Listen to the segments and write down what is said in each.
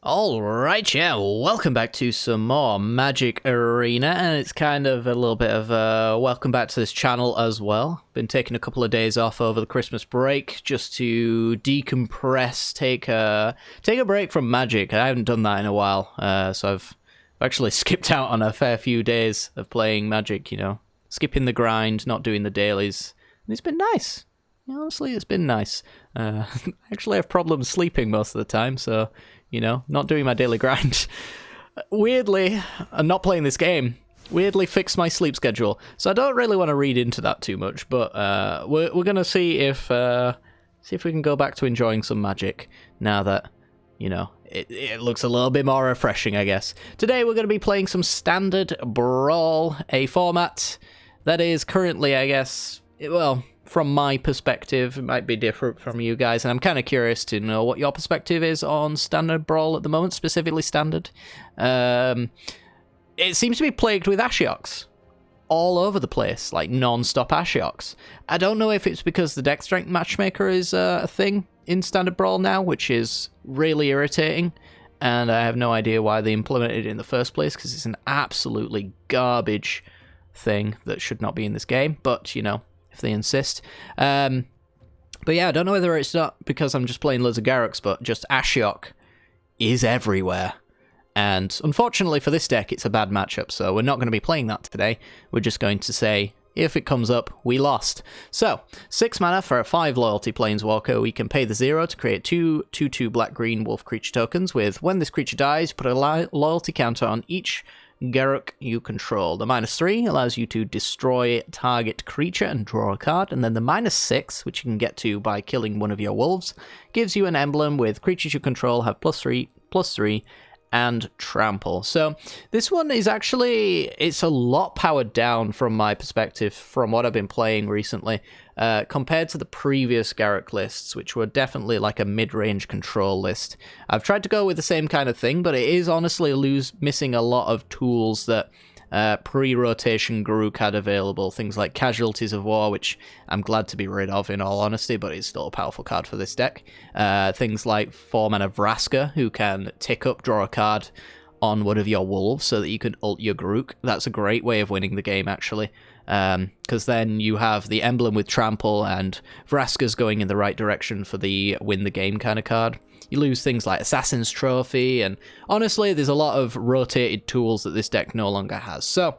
Alright, yeah, welcome back to some more Magic Arena, and it's kind of a little bit of a welcome back to this channel as well. Been taking a couple of days off over the Christmas break just to decompress, take a break from Magic. I haven't done that in a while, so I've actually skipped out on a fair few days of playing Magic, you know, skipping the grind, not doing the dailies, and it's been nice. Honestly, it's been nice. I actually have problems sleeping most of the time, so, you know, not doing my daily grind. Weirdly, and not playing this game, weirdly fixed my sleep schedule. So I don't really want to read into that too much, but we're going to see if we can go back to enjoying some Magic now that, you know, it looks a little bit more refreshing, I guess. Today we're going to be playing some standard Brawl, a format that is currently, I guess, well, from my perspective, it might be different from you guys, and I'm kind of curious to know what your perspective is on standard Brawl at the moment, specifically standard. It seems to be plagued with Ashioks all over the place, like non-stop Ashioks. I don't know if it's because the deck strength matchmaker is a thing in standard Brawl now, which is really irritating, and I have no idea why they implemented it in the first place, because it's an absolutely garbage thing that should not be in this game, but, you know, if they insist. But yeah, I don't know whether it's not because I'm just playing loads of Garuks, but just Ashiok is everywhere. And unfortunately for this deck, it's a bad matchup, so we're not going to be playing that today. We're just going to say, if it comes up, we lost. So, 6 mana for a 5 loyalty Planeswalker. We can pay the 0 to create 2 2/2 black-green wolf creature tokens with, when this creature dies, put a loyalty counter on each Garruk you control. The -3 allows you to destroy target creature and draw a card, and then the -6, which you can get to by killing one of your wolves, gives you an emblem with creatures you control have +3/+3, and trample. So this one is actually, it's a lot powered down from my perspective from what I've been playing recently, compared to the previous Garruk lists, which were definitely like a mid-range control list. I've tried to go with the same kind of thing, but it is honestly missing a lot of tools that pre-rotation Grunk had available, things like Casualties of War, which I'm glad to be rid of in all honesty, but it's still a powerful card for this deck. Things like 4-mana Vraska, who can tick up, draw a card on one of your wolves so that you can ult your Grunk. That's a great way of winning the game, actually, because then you have the emblem with trample, and Vraska's going in the right direction for the win the game kind of card. You lose things like Assassin's Trophy, and honestly, there's a lot of rotated tools that this deck no longer has. So,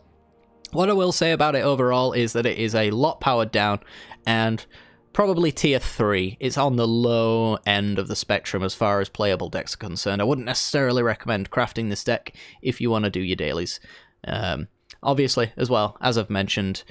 what I will say about it overall is that it is a lot powered down, and probably tier 3. It's on the low end of the spectrum as far as playable decks are concerned. I wouldn't necessarily recommend crafting this deck if you want to do your dailies. Obviously, as well, as I've mentioned,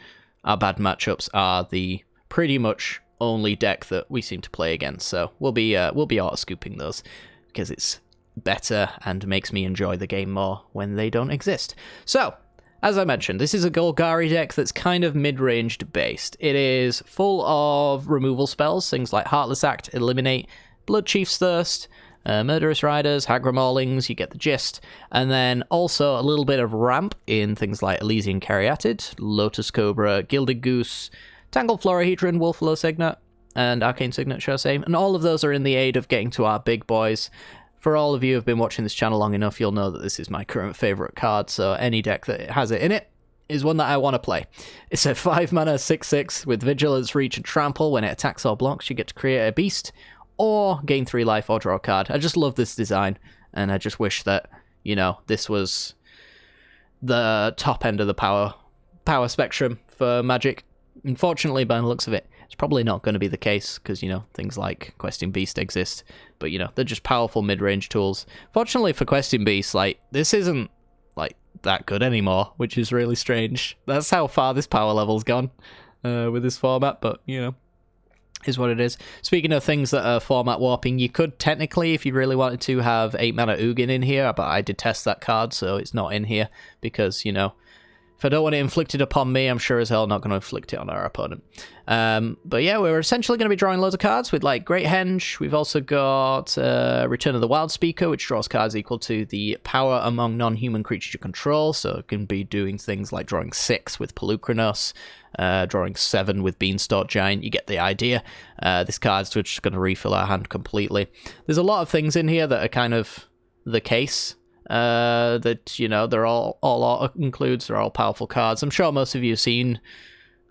our bad matchups are the pretty much only deck that we seem to play against, so we'll be auto-scooping those because it's better and makes me enjoy the game more when they don't exist. So, as I mentioned, this is a Golgari deck that's kind of mid-ranged based. It is full of removal spells, things like Heartless Act, Eliminate, Blood Chief's Thirst, Murderous Riders, Hagra Maulings, you get the gist. And then also a little bit of ramp in things like Elysian Caryatid, Lotus Cobra, Gilded Goose, Tangled Florahedron, Wolflow Signet, and Arcane Signet, shall I say. And all of those are in the aid of getting to our big boys. For all of you who have been watching this channel long enough, you'll know that this is my current favourite card, so any deck that has it in it is one that I want to play. It's a 5-mana 6/6 with Vigilance, Reach, and Trample. When it attacks or blocks, you get to create a beast, or gain 3 life, or draw a card. I just love this design, and I just wish that, you know, this was the top end of the power spectrum for Magic. Unfortunately, by the looks of it, it's probably not going to be the case, because, you know, things like Questing Beast exist, but, you know, they're just powerful mid-range tools. Fortunately for Questing Beast, like, this isn't, like, that good anymore, which is really strange. That's how far this power level's gone with this format, but, you know, is what it is. Speaking of things that are format warping, you could technically, if you really wanted to, have 8-mana Ugin in here, but I detest that card, so it's not in here, because, you know, if I don't want it inflicted upon me, I'm sure as hell not going to inflict it on our opponent. But yeah, we're essentially going to be drawing loads of cards with, like, Great Henge. We've also got Return of the Wild Speaker, which draws cards equal to the power among non-human creatures you control. So it can be doing things like drawing 6 with Pelucranos, drawing 7 with Beanstalk Giant. You get the idea. This card's just going to refill our hand completely. There's a lot of things in here that are kind of the case. That, you know, they're all auto includes, they're all powerful cards. I'm sure most of you have seen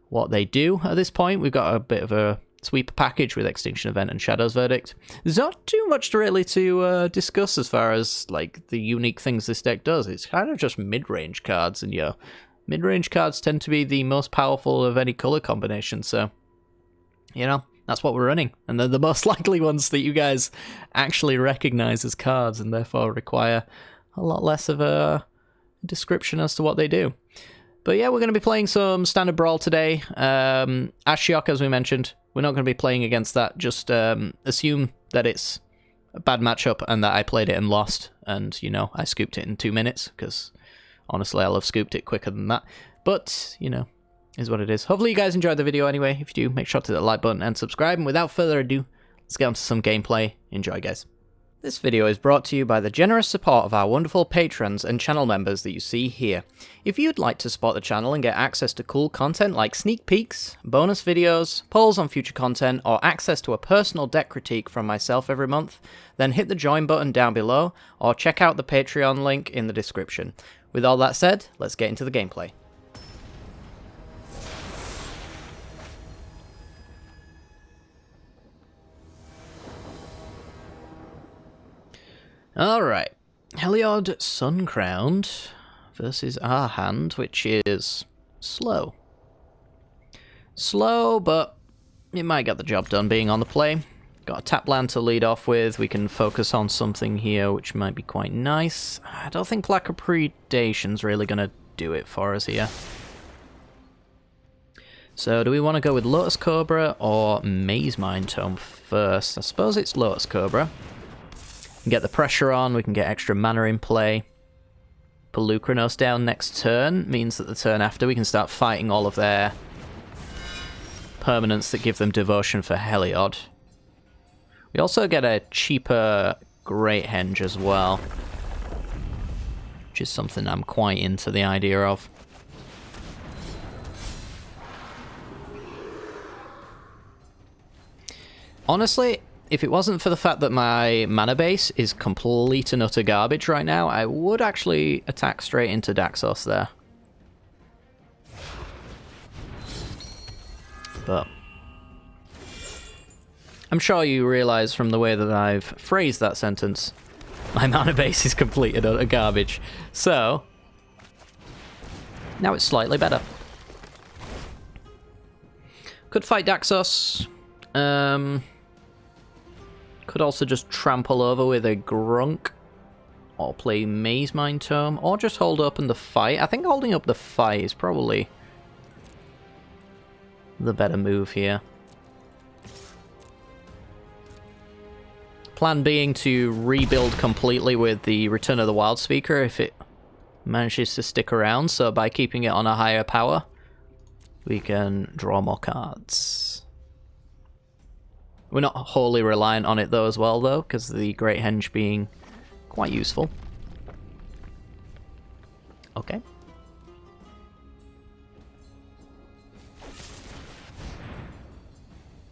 what they do at this point. We've got a bit of a sweeper package with Extinction Event and Shadow's Verdict. There's not too much really to discuss as far as like the unique things this deck does. It's kind of just mid-range cards, and yeah, mid-range cards tend to be the most powerful of any color combination, so you know, that's what we're running, and they're the most likely ones that you guys actually recognize as cards and therefore require a lot less of a description as to what they do. But yeah, we're going to be playing some standard Brawl today. Ashiok, as we mentioned, we're not going to be playing against that. Just assume that it's a bad matchup and that I played it and lost. And, you know, I scooped it in 2 minutes, because honestly, I'll have scooped it quicker than that. But, you know, is what it is. Hopefully you guys enjoyed the video anyway. If you do, make sure to hit the like button and subscribe. And without further ado, let's get on to some gameplay. Enjoy, guys. This video is brought to you by the generous support of our wonderful patrons and channel members that you see here. If you'd like to support the channel and get access to cool content like sneak peeks, bonus videos, polls on future content, or access to a personal deck critique from myself every month, then hit the join button down below, or check out the Patreon link in the description. With all that said, let's get into the gameplay. Alright, Heliod Suncrowned versus our hand, which is slow. Slow, but it might get the job done being on the play. Got a tap land to lead off with. We can focus on something here, which might be quite nice. I don't think Lack of Predation's really going to do it for us here. So do we want to go with Lotus Cobra or Maze Mind Tome first? I suppose it's Lotus Cobra. Get the pressure on, we can get extra mana in play. Pelucranos down next turn means that the turn after we can start fighting all of their permanents that give them devotion for Heliod. We also get a cheaper Great Henge as well, which is something I'm quite into the idea of. Honestly, if it wasn't for the fact that my mana base is complete and utter garbage right now, I would actually attack straight into Daxos there. But I'm sure you realise from the way that I've phrased that sentence, my mana base is complete and utter garbage. So now it's slightly better. Could fight Daxos. Could also just trample over with a Grunk, or play Maze Mind Tome, or just hold open the fight. I think holding up the fight is probably the better move here. Plan being to rebuild completely with the Return of the Wild Speaker if it manages to stick around, so by keeping it on a higher power, we can draw more cards. We're not wholly reliant on it though as well though, because the Great Henge being quite useful. Okay.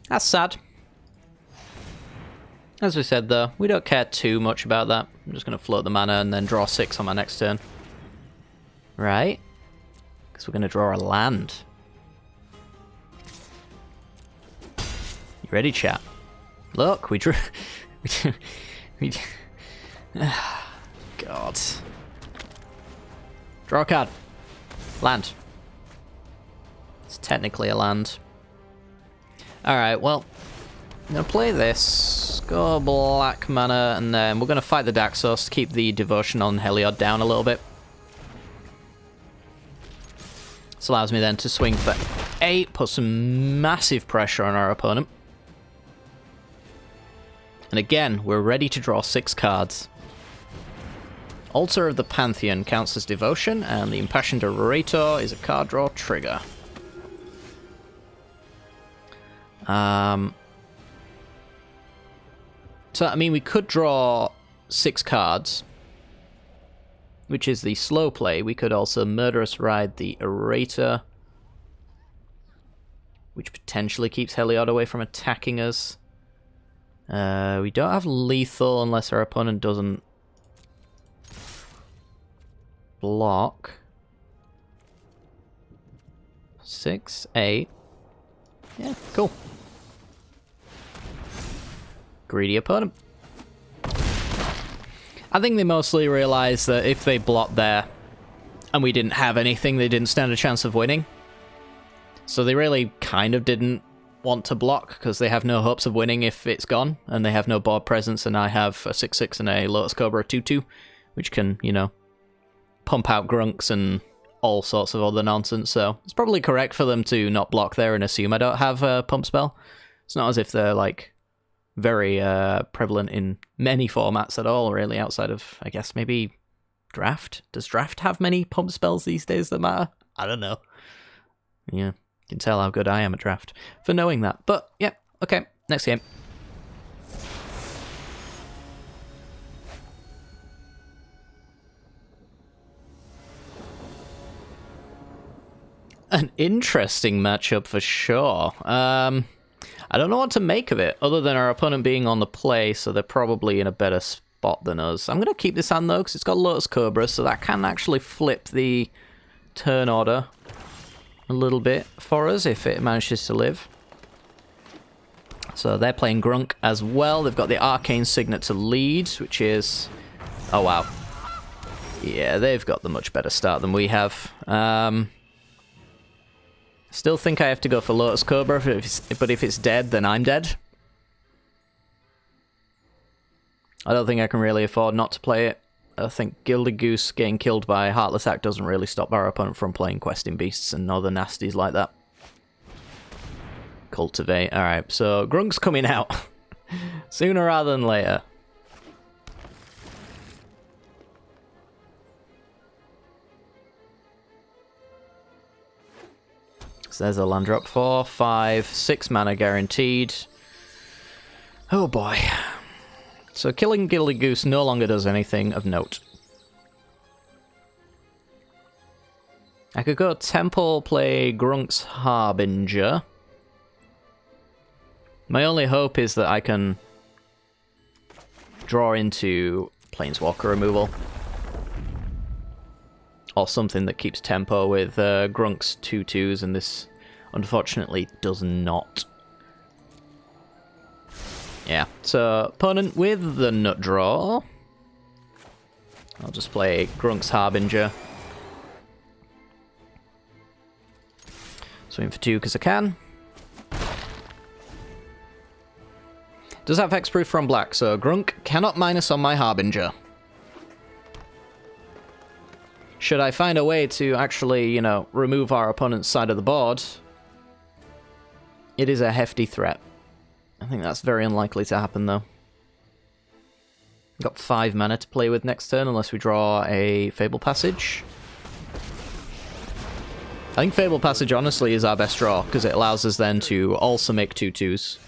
That's sad. As we said though, we don't care too much about that. I'm just going to float the mana and then draw 6 on my next turn. Right? Because we're going to draw a land. You ready, chat? Look, we drew... God. Draw a card. Land. It's technically a land. Alright, well, I'm going to play this. Go black mana, and then we're going to fight the Daxos to keep the devotion on Heliod down a little bit. This allows me then to swing for 8, put some massive pressure on our opponent. And again, we're ready to draw 6 cards. Altar of the Pantheon counts as devotion, and the Impassioned Orator is a card draw trigger. So, I mean, we could draw 6 cards, which is the slow play. We could also Murderous Ride the Orator, which potentially keeps Heliod away from attacking us. We don't have lethal unless our opponent doesn't block. 6, 8. Yeah, cool. Greedy opponent. I think they mostly realized that if they blocked there and we didn't have anything, they didn't stand a chance of winning. So they really kind of didn't want to block because they have no hopes of winning if it's gone, and they have no board presence, and I have a 6/6 and a Lotus Cobra 2/2, which can, you know, pump out Grunks and all sorts of other nonsense, so it's probably correct for them to not block there and assume I don't have a pump spell. It's not as if they're, like, very prevalent in many formats at all, really, outside of, I guess, maybe Draft? Does Draft have many pump spells these days that matter? I don't know. Yeah. You can tell how good I am at Draft for knowing that. But, yeah, okay, next game. An interesting matchup for sure. I don't know what to make of it, other than our opponent being on the play, so they're probably in a better spot than us. I'm going to keep this hand, though, because it's got Lotus Cobra, so that can actually flip the turn order a little bit for us if it manages to live. So they're playing Grunk as well. They've got the Arcane Signet to lead, which is... Oh, wow. Yeah, they've got the much better start than we have. Still think I have to go for Lotus Cobra, but if it's dead, then I'm dead. I don't think I can really afford not to play it. I think Gilded Goose getting killed by Heartless Act doesn't really stop our opponent from playing Questing Beasts and other nasties like that. Cultivate. Alright, so Grunk's coming out. Sooner rather than later. So there's a land drop. 4, 5, 6 mana guaranteed. Oh boy. So killing Gilded Goose no longer does anything of note. I could go Temple, play Grunk's Harbinger. My only hope is that I can draw into Planeswalker removal. Or something that keeps tempo with Grunk's 2/2s, and this unfortunately does not. Yeah, so opponent with the nut draw. I'll just play Grunk's Harbinger. Swing for 2 because I can. Does have hexproof from black, so Grunk cannot minus on my Harbinger. Should I find a way to actually, you know, remove our opponent's side of the board, it is a hefty threat. I think that's very unlikely to happen, though. Got 5 mana to play with next turn, unless we draw a Fable Passage. I think Fable Passage, honestly, is our best draw, because it allows us then to also make 2/2s.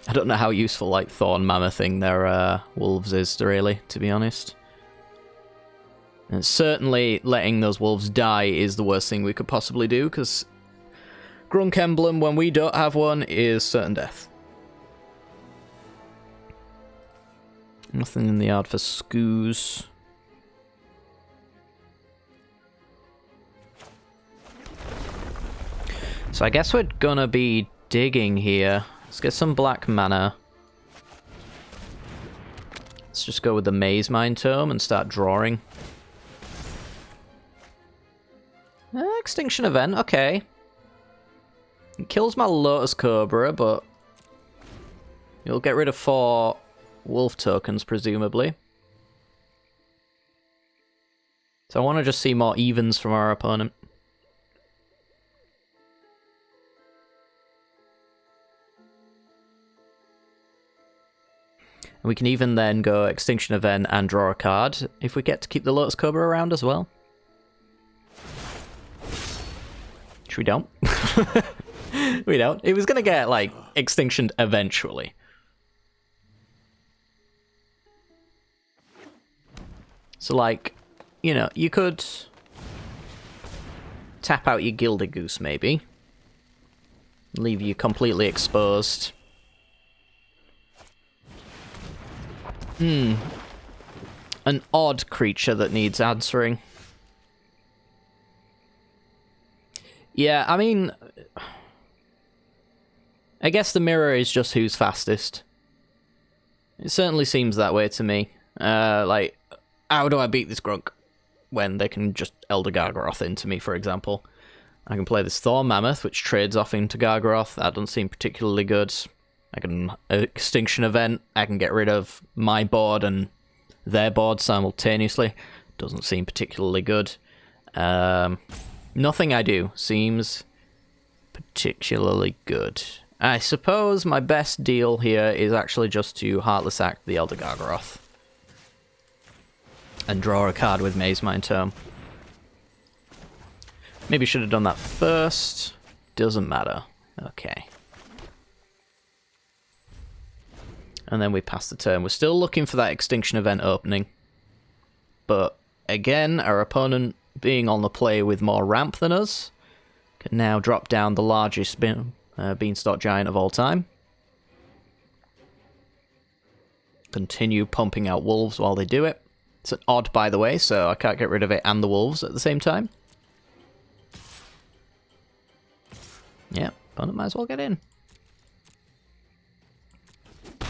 I don't know how useful, like, Thorn Mammothing their wolves is, really, to be honest. And certainly letting those wolves die is the worst thing we could possibly do, because Grunk Emblem, when we don't have one, is certain death. Nothing in the yard for Skoos. So I guess we're gonna be digging here. Let's get some black mana. Let's just go with the Maze Mine Tome and start drawing. Extinction Event, okay. It kills my Lotus Cobra, but you'll get rid of 4 wolf tokens, presumably. So I want to just see more evens from our opponent. And we can even then go Extinction Event and draw a card if we get to keep the Lotus Cobra around as well. Which we don't. We don't. It was going to get, like, extinctioned eventually. So, like, you know, you could tap out your Gilded Goose, maybe. Leave you completely exposed. And an odd creature that needs answering. Yeah, I mean, I guess the mirror is just who's fastest. It certainly seems that way to me. Like, how do I beat this Grunk? When they can just Elder Gargaroth into me, for example. I can play this Thor Mammoth, which trades off into Gargaroth. That doesn't seem particularly good. I can Extinction Event. I can get rid of my board and their board simultaneously. Doesn't seem particularly good. Nothing I do seems particularly good. I suppose my best deal here is actually just to Heartless Act the Elder Gargaroth. And draw a card with Maze Mind Tome. Maybe should have done that first. Doesn't matter. Okay. And then we pass the turn. We're still looking for that Extinction Event opening. But again, our opponent, being on the play with more ramp than us, can now drop down the largest Beanstalk Giant of all time. Continue pumping out wolves while they do it. It's an odd, by the way, so I can't get rid of it and the wolves at the same time. Yeah, opponent might as well get in. I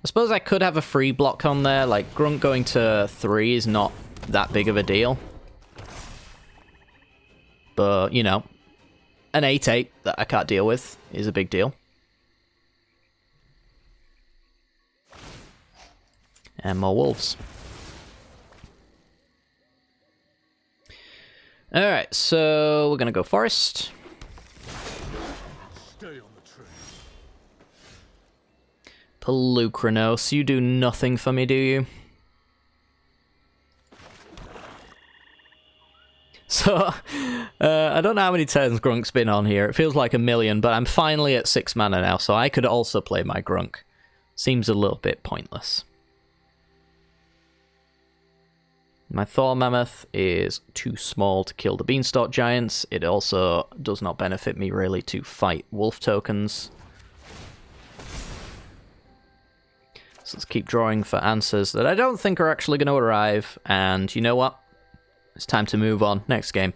suppose I could have a free block on there, like Grunk going to 3 is not that big of a deal. But, you know, an 8-8 that I can't deal with is a big deal. And more wolves. Alright, so we're gonna go forest. Stay on the tree. Pelucranos, you do nothing for me, do you? So, I don't know how many turns Grunk's been on here. It feels like a million, but I'm finally at 6 mana now, so I could also play my Grunk. Seems a little bit pointless. My Thor Mammoth is too small to kill the Beanstalk Giants. It also does not benefit me really to fight wolf tokens. So let's keep drawing for answers that I don't think are actually going to arrive. And you know what? It's time to move on. Next game.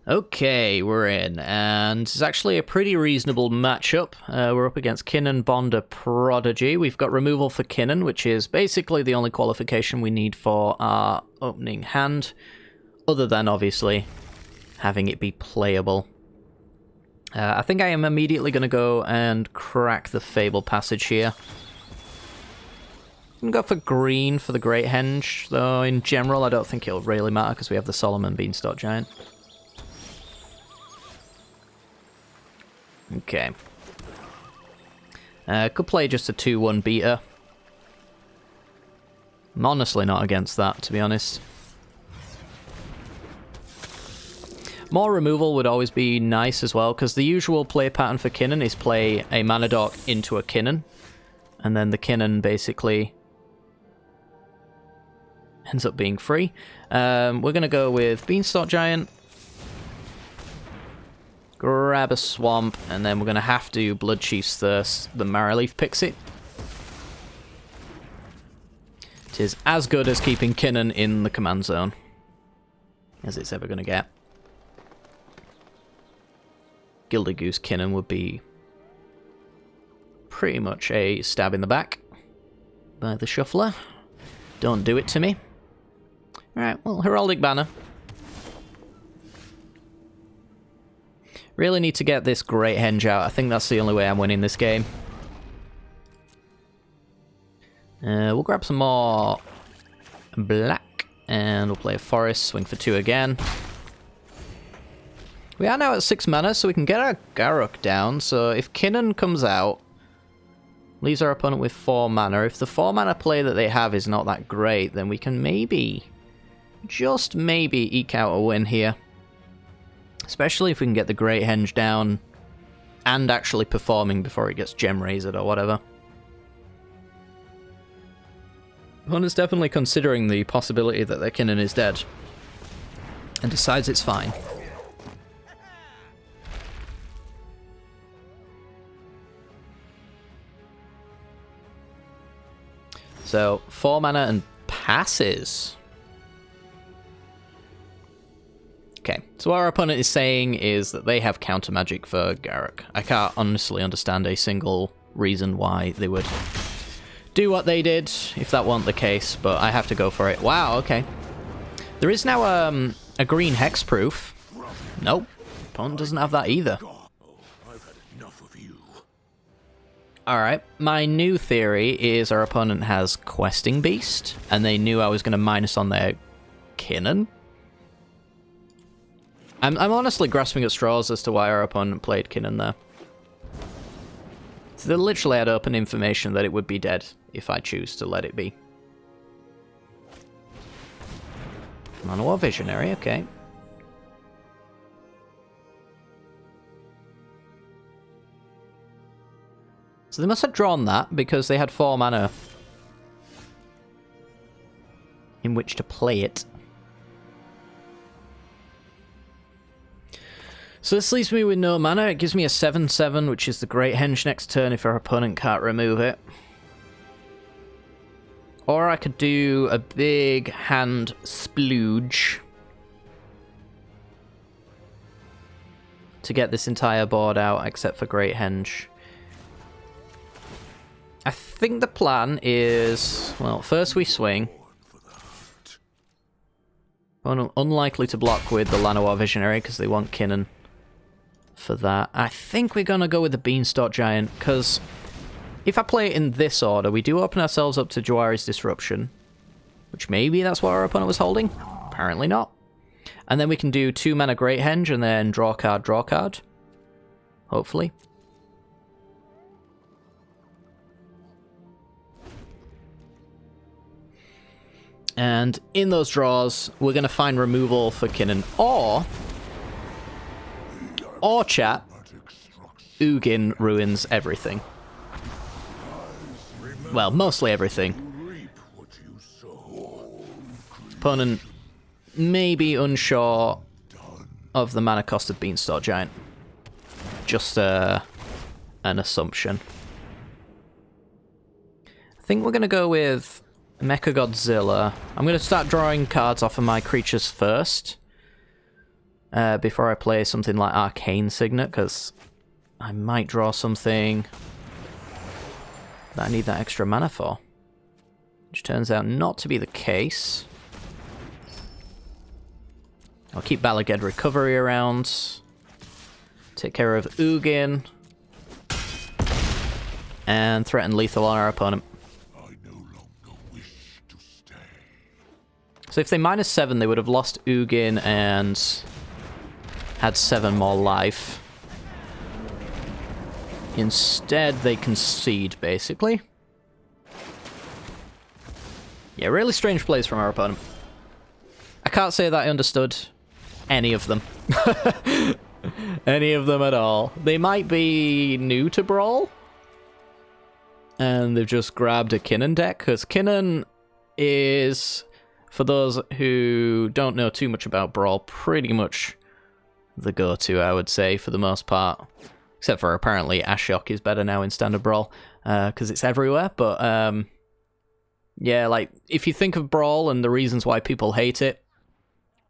Okay, we're in, and it's actually a pretty reasonable matchup. We're up against Kinnan, Bonder, Prodigy. We've got removal for Kinnan, which is basically the only qualification we need for our opening hand, other than, obviously, having it be playable. I think I am immediately going to go and crack the Fable Passage here. I'm going to go for green for the Great Henge, though in general I don't think it'll really matter because we have the Solomon Beanstalk Giant. Okay. Could play just a 2-1 beater. I'm honestly not against that, to be honest. More removal would always be nice as well, because the usual play pattern for Kinnan is play a mana dork into a Kinnan, and then the Kinnan basically ends up being free. We're going to go with Beanstalk Giant. Grab a swamp, and then we're going to have to Bloodchief's Thirst the Marrowleaf Pixie. It is as good as keeping Kinnan in the command zone as it's ever going to get. Gilded Goose Kinnan would be pretty much a stab in the back by the Shuffler. Don't do it to me. Alright, well, Heraldic Banner. Really need to get this Great Henge out. I think that's the only way I'm winning this game. We'll grab some more black, and we'll play a forest, swing for 2 again. We are now at 6 mana, so we can get our Garruk down. So if Kinnan comes out, leaves our opponent with 4 mana. If the 4 mana play that they have is not that great, then we can maybe, just maybe, eke out a win here. Especially if we can get the Great Henge down and actually performing before it gets Gem Razored or whatever. Opponent's definitely considering the possibility that their Kinnan is dead. and decides it's fine. So, 4 mana and passes. Okay, so what our opponent is saying is that they have counter magic for Grunk. I can't honestly understand a single reason why they would do what they did, if that weren't the case, but I have to go for it. Wow, okay. There is now a green hexproof. Nope, opponent doesn't have that either. Alright, my new theory is our opponent has Questing Beast, and they knew I was going to minus on their Kinnan. I'm honestly grasping at straws as to why our opponent played Kinnan there. So they literally had open information that it would be dead if I choose to let it be. Manowar Visionary, okay. So they must have drawn that because they had 4 mana in which to play it. So this leaves me with no mana. It gives me a 7/7, which is the Great Henge next turn if our opponent can't remove it. Or I could do a big hand splooge to get this entire board out except for Great Henge. I think the plan is, well, first we swing. Unlikely to block with the Llanowar Visionary because they want Kinnan for that. I think we're going to go with the Beanstalk Giant because if I play it in this order, we do open ourselves up to Jwari's Disruption, which maybe that's what our opponent was holding. Apparently not. And then we can do 2 mana Great Henge and then draw card. Hopefully. And in those draws, we're going to find removal for Kinnan. Or chat, Ugin ruins everything. Well, mostly everything. Opponent may be unsure of the mana cost of Beanstalk Giant. Just an assumption. I think we're going to go with Mechagodzilla. I'm going to start drawing cards off of my creatures first. Before I play something like Arcane Signet, because I might draw something that I need that extra mana for. Which turns out not to be the case. I'll keep Balaged Recovery around. Take care of Ugin. And threaten lethal on our opponent. So if they -7, they would have lost Ugin and had 7 more life. Instead, they concede, basically. Yeah, really strange plays from our opponent. I can't say that I understood any of them. Any of them at all. They might be new to Brawl, and they've just grabbed a Kinnan deck, because Kinnan is, for those who don't know too much about Brawl, pretty much the go-to, I would say, for the most part. Except for apparently Ashiok is better now in Standard Brawl, because it's everywhere, but yeah, like, if you think of Brawl and the reasons why people hate it,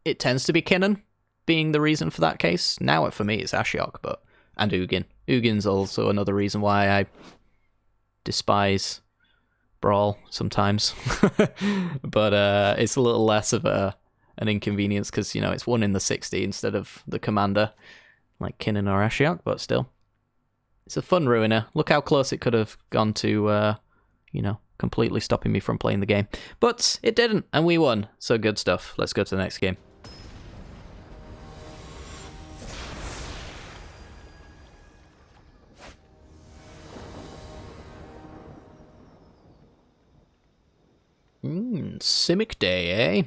it tends to be Kinnan being the reason for that case. Now, for me, it's Ashiok, and Ugin. Ugin's also another reason why I despise Brawl sometimes. But it's a little less of an inconvenience because, you know, it's 1 in the 60 instead of the commander, like Kinnan or Ashiok, but still. It's a fun ruiner. Look how close it could have gone to, you know, completely stopping me from playing the game. But it didn't, and we won. So good stuff. Let's go to the next game. Simic Day, eh?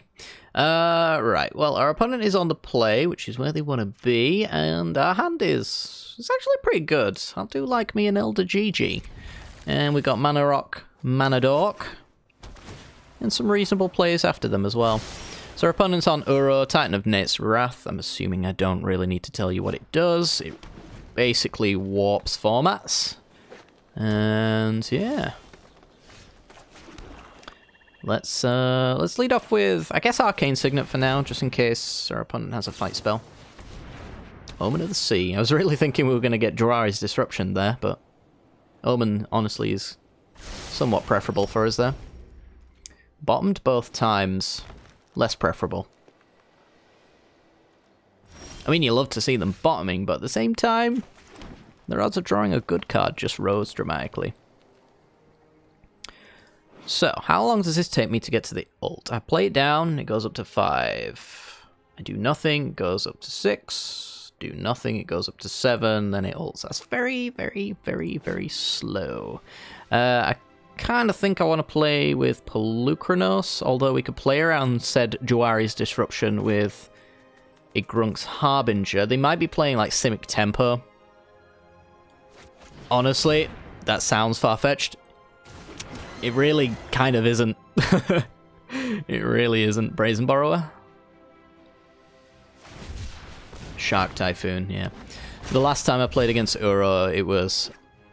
Right, well, our opponent is on the play, which is where they want to be, and our hand is actually pretty good. I do like me an Elder GG. And we got Mana Rock, Mana Dork, and some reasonable plays after them as well. So our opponent's on Uro, Titan of Nate's Wrath. I'm assuming I don't really need to tell you what it does. It basically warps formats. And yeah. Let's lead off with, I guess, Arcane Signet for now, just in case our opponent has a fight spell. Omen of the Sea. I was really thinking we were going to get Jawari's Disruption there, but Omen, honestly, is somewhat preferable for us there. Bottomed both times. Less preferable. I mean, you love to see them bottoming, but at the same time, their odds of drawing a good card just rose dramatically. So, how long does this take me to get to the ult? I play it down, it goes up to 5. I do nothing, it goes up to 6. Do nothing, it goes up to 7, then it ults. That's very, very, very, very slow. I kind of think I want to play with Pelucranos, although we could play around said Jawari's Disruption with a Grunk's Harbinger. They might be playing like Simic Tempo. Honestly, that sounds far-fetched. It really kind of isn't. It really isn't. Brazen Borrower. Shark Typhoon, yeah. The last time I played against Uro, it was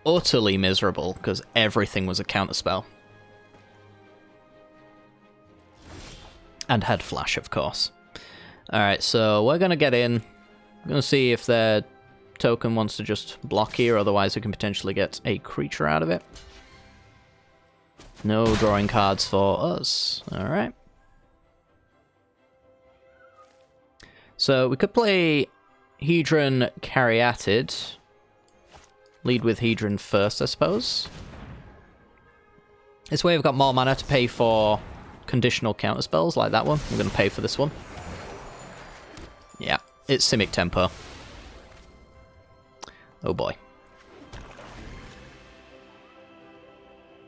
utterly miserable because everything was a counterspell. And had Flash, of course. Alright, so we're going to get in. I'm going to see if their token wants to just block here, otherwise we can potentially get a creature out of it. No drawing cards for us. Alright. So we could play Hedron Caryatid. Lead with Hedron first, I suppose. This way we've got more mana to pay for conditional counterspells like that one. I'm going to pay for this one. Yeah, it's Simic Tempo. Oh boy.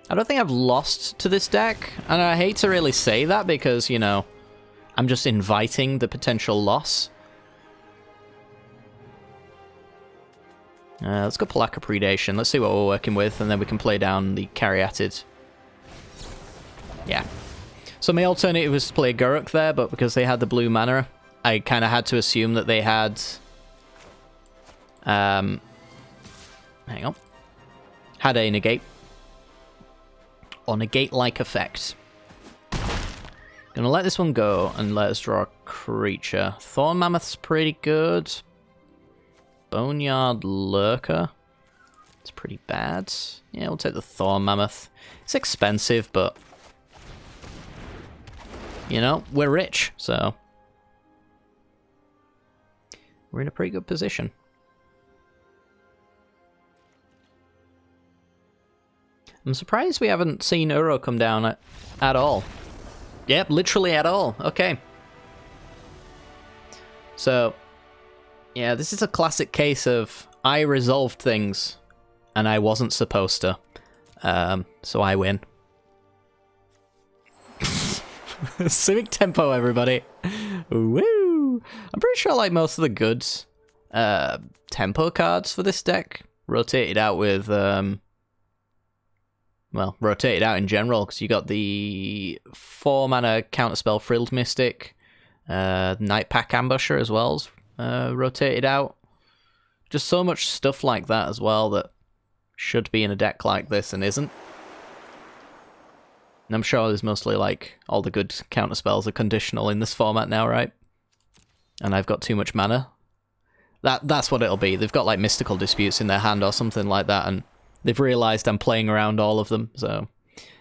I don't think I've lost to this deck, and I hate to really say that because, you know, I'm just inviting the potential loss. Let's go Palaka Predation. Let's see what we're working with, and then we can play down the Caryatid. Yeah. So my alternative was to play Grunk there, but because they had the blue mana, I kind of had to assume that they had... hang on. Had a negate. Or negate-like effect. Gonna let this one go and let us draw a creature. Thorn Mammoth's pretty good. Boneyard Lurker. It's pretty bad. Yeah, we'll take the Thorn Mammoth. It's expensive, but... you know, we're rich, so... we're in a pretty good position. I'm surprised we haven't seen Uro come down at all. Yep, literally at all. Okay. So, yeah, this is a classic case of I resolved things and I wasn't supposed to. So I win. Simic Tempo, everybody. Woo! I'm pretty sure like most of the good tempo cards for this deck rotated out with... well, rotated out in general, because you got the 4-mana counterspell Frilled Mystic, Night Pack Ambusher as well, rotated out. Just so much stuff like that as well that should be in a deck like this and isn't. And I'm sure there's mostly, like, all the good counterspells are conditional in this format now, right? And I've got too much mana. That's what it'll be. They've got, like, Mystical Disputes in their hand or something like that, and they've realised I'm playing around all of them, so...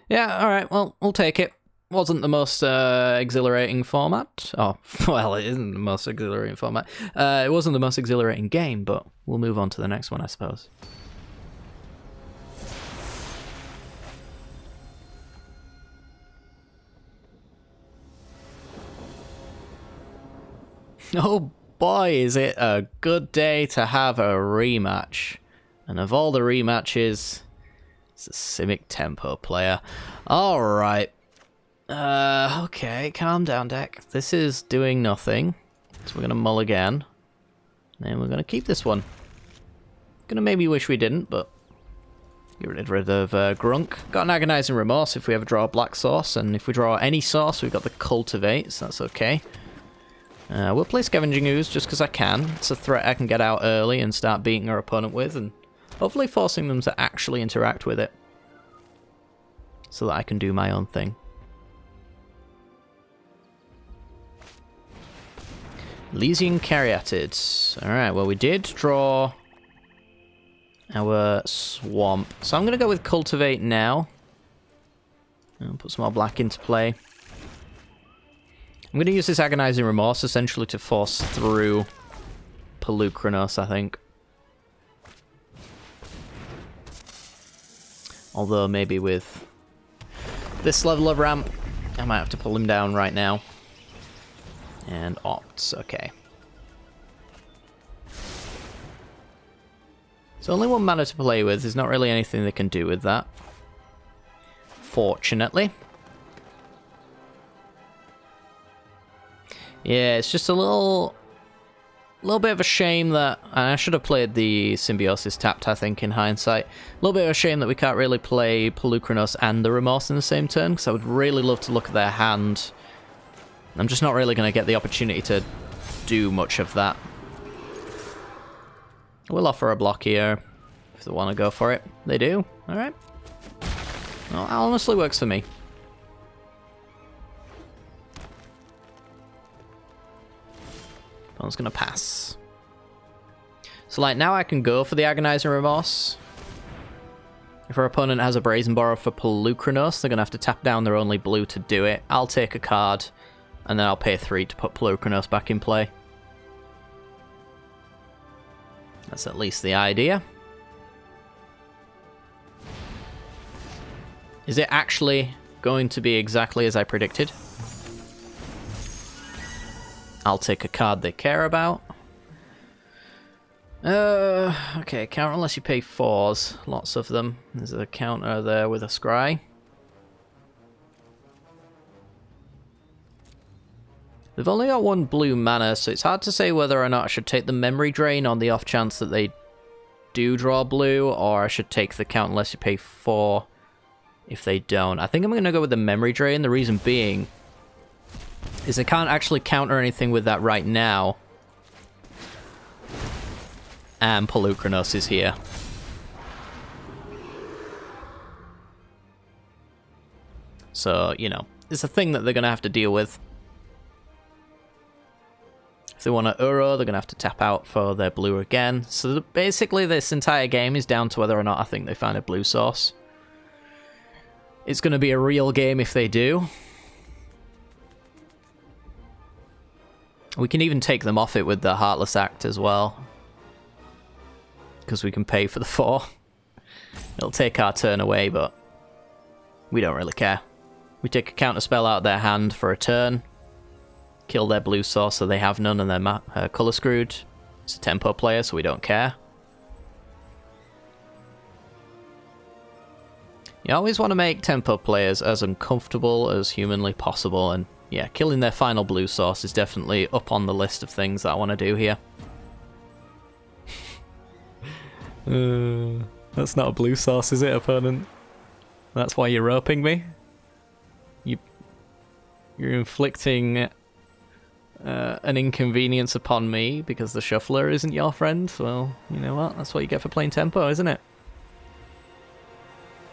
yeah, alright, well, we'll take it. Wasn't the most exhilarating format. Oh, well, it isn't the most exhilarating format. It wasn't the most exhilarating game, but we'll move on to the next one, I suppose. Oh boy, is it a good day to have a rematch. And of all the rematches, it's a Simic Tempo player. Alright. Okay, calm down, deck. This is doing nothing. So we're going to mull again. And we're going to keep this one. Gonna maybe wish we didn't, but Get rid of Grunk. Got an Agonizing Remorse if we ever draw a black source, and if we draw any source, we've got the Cultivate, so that's okay. We'll play Scavenging Ooze just because I can. It's a threat I can get out early and start beating our opponent with, and hopefully forcing them to actually interact with it, so that I can do my own thing. Elysian Caryatids. Alright, well we did draw our Swamp. So I'm going to go with Cultivate now. And put some more black into play. I'm going to use this Agonizing Remorse essentially to force through Pelucranos, I think. Although maybe with this level of ramp, I might have to pull him down right now. And opts, okay. So only one mana to play with. There's not really anything they can do with that, fortunately. Yeah, it's just a little bit of a shame that, and I should have played the Symbiosis tapped, I think, in hindsight. A little bit of a shame that we can't really play Pelucranos and the Remorse in the same turn, because I would really love to look at their hand. I'm just not really going to get the opportunity to do much of that. We'll offer a block here if they want to go for it. They do. Alright. Well, that honestly works for me. Opponent's going to pass. So, like, now I can go for the Agonizing Remorse. If our opponent has a Brazen Borrow for Pelucranos, they're going to have to tap down their only blue to do it. I'll take a card, and then I'll pay 3 to put Pelucranos back in play. That's at least the idea. Is it actually going to be exactly as I predicted? I'll take a card they care about. Okay, counter unless you pay 4s. Lots of them. There's a counter there with a scry. They've only got 1 blue mana, so it's hard to say whether or not I should take the Memory Drain on the off chance that they do draw blue, or I should take the count unless you pay 4 if they don't. I think I'm going to go with the Memory Drain. The reason being is I can't actually counter anything with that right now. And Pelucranos is here. So, you know, it's a thing that they're going to have to deal with. If they want to Uro, they're going to have to tap out for their blue again. So basically this entire game is down to whether or not I think they find a blue source. It's going to be a real game if they do. We can even take them off it with the Heartless Act as well, because we can pay for the 4. It'll take our turn away, but we don't really care. We take a counter spell out of their hand for a turn. Kill their blue source so they have none and they're colour screwed. It's a tempo player, so we don't care. You always want to make tempo players as uncomfortable as humanly possible, and yeah, killing their final blue source is definitely up on the list of things that I want to do here. That's not a blue source, is it, opponent? That's why you're roping me? You're inflicting an inconvenience upon me because the shuffler isn't your friend? Well, you know what? That's what you get for playing tempo, isn't it?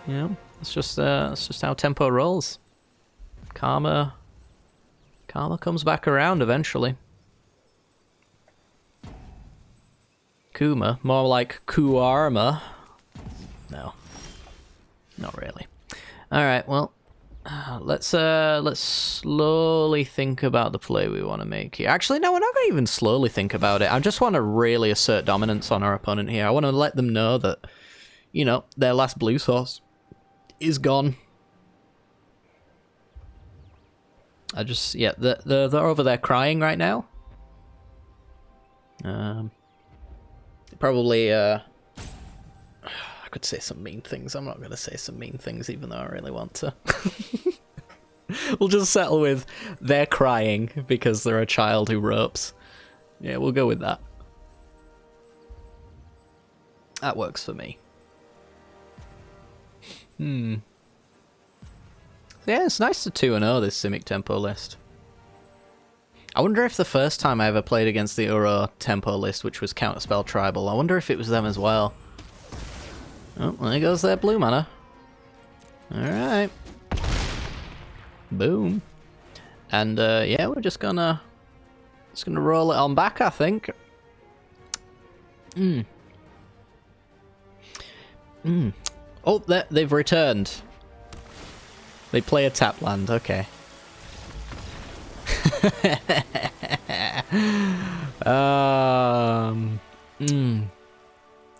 You know, it's just how tempo rolls. Karma comes back around eventually. Kuma, more like Kuarma. No, not really. All right, well, let's slowly think about the play we want to make here. Actually, no, we're not going to even slowly think about it. I just want to really assert dominance on our opponent here. I want to let them know that, you know, their last blue source is gone. Yeah, they're over there crying right now. Probably, I could say some mean things. I'm not going to say some mean things, even though I really want to. We'll just settle with they're crying because they're a child who ropes. Yeah, we'll go with that. That works for me. Yeah, it's nice to 2-0 this Simic tempo list. I wonder if the first time I ever played against the Uro tempo list, which was Counterspell Tribal, I wonder if it was them as well. Oh, there goes their blue mana. Alright. Boom. And yeah, we're just gonna roll it on back, I think. Oh, they've returned. They play a tap land, okay.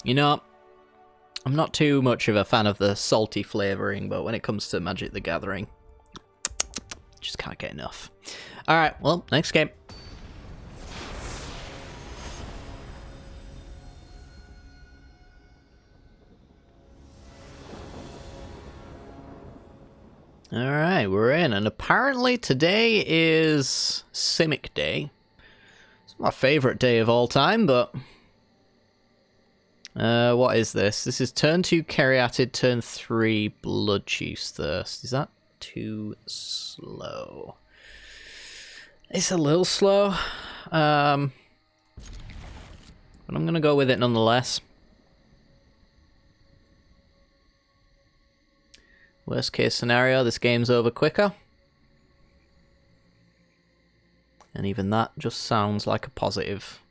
You know, I'm not too much of a fan of the salty flavouring, but when it comes to Magic the Gathering, just can't get enough. Alright, well, next game. Alright, we're in, and apparently today is Simic Day. It's my favourite day of all time, but... what is this? This is turn 2 Caryatid, turn 3 Bloodchief's Thirst. Is that too slow? It's a little slow. But I'm gonna go with it nonetheless. Worst case scenario, this game's over quicker. And even that just sounds like a positive.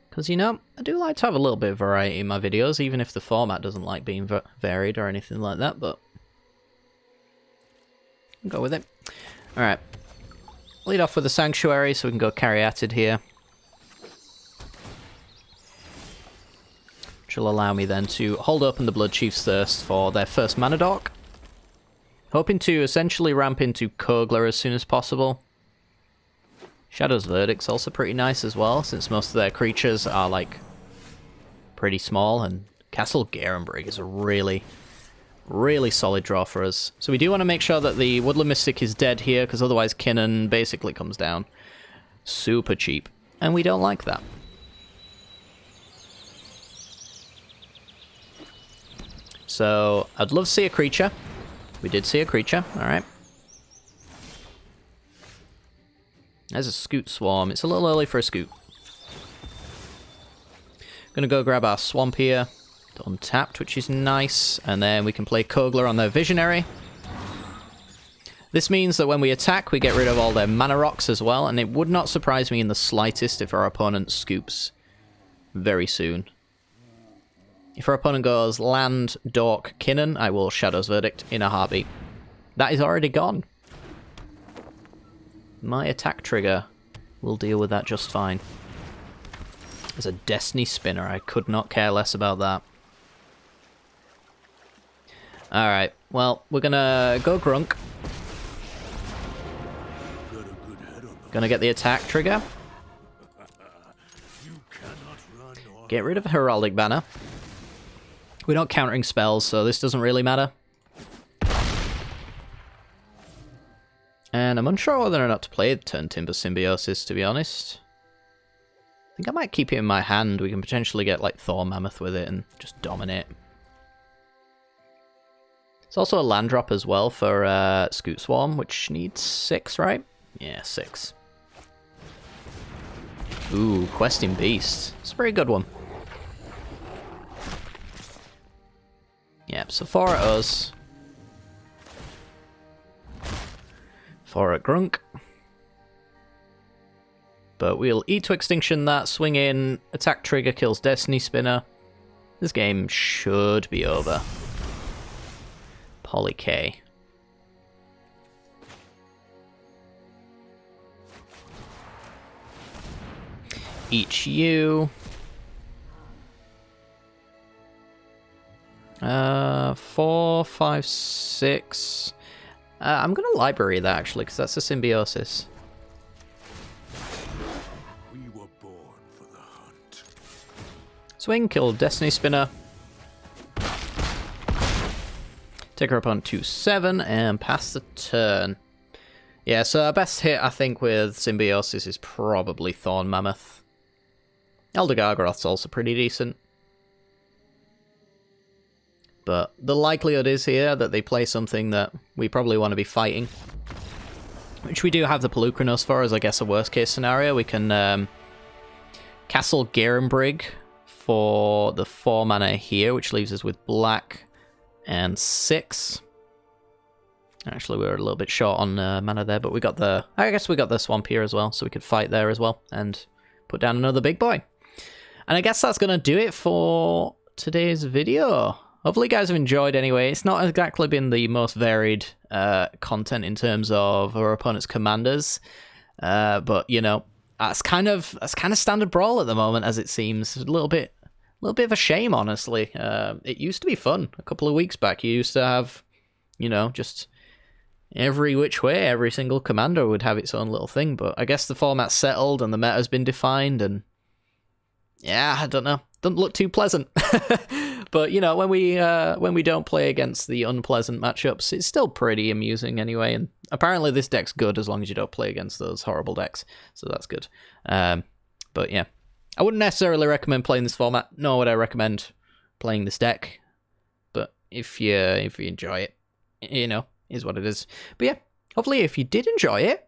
Because, you know, I do like to have a little bit of variety in my videos, even if the format doesn't like being varied or anything like that, but... I'll go with it. Alright. Lead off with the Sanctuary, so we can go Caryatid here. Which will allow me then to hold open the Bloodchief's Thirst for their first mana dork. Hoping to essentially ramp into Kogler as soon as possible. Shadow's Verdict's also pretty nice as well, since most of their creatures are, like, pretty small, and Castle Garenbrig is a really, really solid draw for us. So we do want to make sure that the Woodland Mystic is dead here, because otherwise Kinnan basically comes down super cheap, and we don't like that. So, I'd love to see a creature. We did see a creature, alright. There's a Scoot Swarm. It's a little early for a Scoot. Gonna go grab our Swamp here. Untapped, which is nice. And then we can play Kogler on their Visionary. This means that when we attack, we get rid of all their mana rocks as well, and it would not surprise me in the slightest if our opponent scoops very soon. If our opponent goes land, dork, Kinnan, I will Shadow's Verdict in a heartbeat. That is already gone. My attack trigger will deal with that just fine. There's a Destiny Spinner. I could not care less about that. Alright, well, we're gonna go Grunk. Gonna get the attack trigger. Get rid of Heraldic Banner. We're not countering spells, so this doesn't really matter. And I'm unsure whether or not to play Turn Timber Symbiosis, to be honest. I think I might keep it in my hand. We can potentially get, like, Thor Mammoth with it and just dominate. It's also a land drop as well for Scoot Swarm, which needs 6, right? Yeah, 6. Ooh, Questing Beast. It's a very good one. Yep, so 4 at us. 4 at Grunk. But we'll eat to extinction that, swing in, attack trigger kills Destiny Spinner. This game should be over. Poly K. Each you. 4, 5, 6. I'm gonna library that actually, because that's a symbiosis. We were born for the hunt. Swing, kill Destiny Spinner. Take her opponent to 7 and pass the turn. Yeah, so our best hit, I think, with symbiosis is probably Thorn Mammoth. Elder Gargaroth's also pretty decent. But the likelihood is here that they play something that we probably want to be fighting. Which we do have the Pelucranos for, as I guess a worst case scenario. We can Castle Garenbrig for the 4 mana here, which leaves us with black and 6. Actually, we were a little bit short on mana there, but we got the... I guess we got the Swamp here as well, so we could fight there as well and put down another big boy. And I guess that's going to do it for today's video. Hopefully you guys have enjoyed anyway. It's not exactly been the most varied content in terms of our opponent's commanders, but you know, that's kind of standard Brawl at the moment, as it seems. A little bit of a shame, honestly. It used to be fun a couple of weeks back. You used to have, you know, just every which way, every single commander would have its own little thing. But I guess the format's settled and the meta's been defined, and yeah, I don't know. Doesn't look too pleasant. But, you know, when we don't play against the unpleasant matchups, it's still pretty amusing anyway. And apparently this deck's good as long as you don't play against those horrible decks. So that's good. But yeah, I wouldn't necessarily recommend playing this format, nor would I recommend playing this deck. But if you enjoy it, you know, is what it is. But yeah, hopefully if you did enjoy it,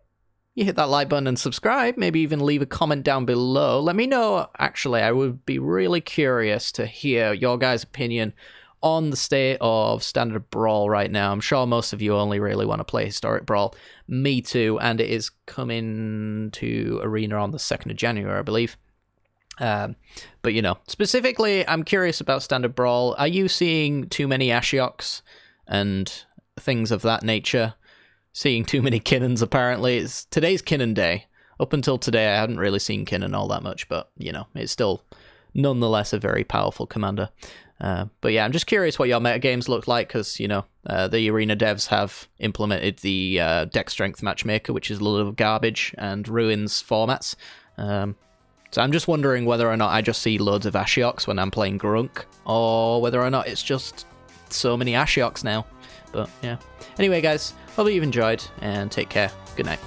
you hit that like button and subscribe, maybe even leave a comment down below. Let me know, actually, I would be really curious to hear your guys' opinion on the state of standard Brawl right now. I'm sure most of you only really want to play historic Brawl. Me too, and it is coming to Arena on the 2nd of January, I believe. But, you know, specifically, I'm curious about standard Brawl. Are you seeing too many Ashioks and things of that nature? Seeing too many Kinnons, apparently. It's today's Kinnon day. Up until today, I hadn't really seen Kinnon all that much, but, you know, it's still nonetheless a very powerful commander. But yeah, I'm just curious what your metagames look like, because, you know, the Arena devs have implemented the deck strength matchmaker, which is a little garbage, and ruins formats. So I'm just wondering whether or not I just see loads of Ashioks when I'm playing Grunk, or whether or not it's just so many Ashioks now. But yeah. Anyway, guys, hope you've enjoyed, and take care. Good night.